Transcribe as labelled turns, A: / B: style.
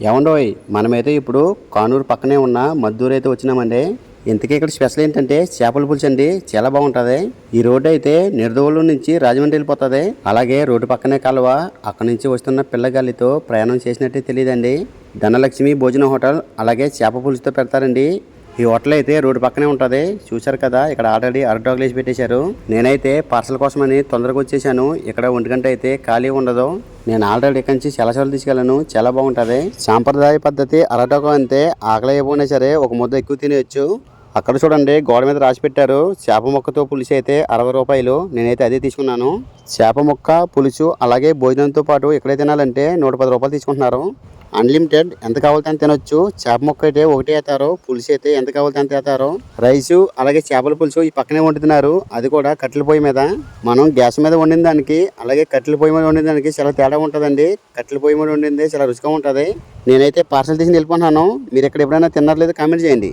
A: ఏమండోయ్, మనమైతే ఇప్పుడు కానూరు పక్కనే ఉన్న మద్దూరు అయితే వచ్చినామండి. ఇంతకీ ఇక్కడ స్పెషల్ ఏంటంటే చేపల పులుసు అండి. చాలా బాగుంటది. ఈ రోడ్డు అయితే నిర్దోలు నుంచి రాజమండ్రి వెళ్ళిపోతుంది. అలాగే రోడ్డు పక్కనే కాలువ. అక్కడ నుంచి వస్తున్న పిల్లగాలితో ప్రయాణం చేసినట్టే తెలియదండి. ధనలక్ష్మి భోజన హోటల్ అలాగే చేప పులుసుతో పెడతారండి. ఈ హోటల్ అయితే రోడ్డు పక్కనే ఉంటది. చూసారు కదా, ఇక్కడ ఆల్రెడీ అరటాకులు వేసి పెట్టేశారు. నేనైతే పార్సల్ కోసమని తొందరగా వచ్చేసాను. ఇక్కడ 1 గంట అయితే ఖాళీ ఉండదు. నేను ఆల్రెడీ ఇక్కడి నుంచి చాలా సార్లు తీసుకెళ్ళాను. చాలా బాగుంటది. సాంప్రదాయ పద్ధతి అరటాకు అంతే. ఆకలి అయిపోయినా సరే ఒక ముద్ద ఎక్కువ తినేయచ్చు. అక్కడ చూడండి, గోడ మీద రాసి పెట్టారు చేప ముక్కతో పులుసు అయితే 60 రూపాయలు. నేనైతే అదే తీసుకున్నాను. చేప ముక్క పులుసు అలాగే భోజనంతో పాటు ఇక్కడే తినాలంటే 110 రూపాయలు తీసుకుంటున్నారు. అన్లిమిటెడ్, ఎంత కావాలితే అంత తినొచ్చు. చేప ముక్క అయితే ఒకటే వేస్తారు, పులుసు అయితే ఎంత కావాలితే అంత వేస్తారు. రైసు అలాగే చేపల పులుసు ఈ పక్కనే వండుతున్నారు. అది కూడా కట్టెల పొయ్యి మీద. మనం గ్యాస్ మీద వండిన దానికి అలాగే కట్టెల పొయ్యి మీద వండిన దానికి చాలా తేడా ఉంటుందండి. కట్టెల పొయ్యి మీద వండింది చాలా రుచిగా ఉంటుంది. నేనైతే పార్సల్ తీసి వెళ్ళిపోతున్నాను. మీరు ఎక్కడ ఎప్పుడైనా తిన్నారో లేదో కామెంట్ చేయండి.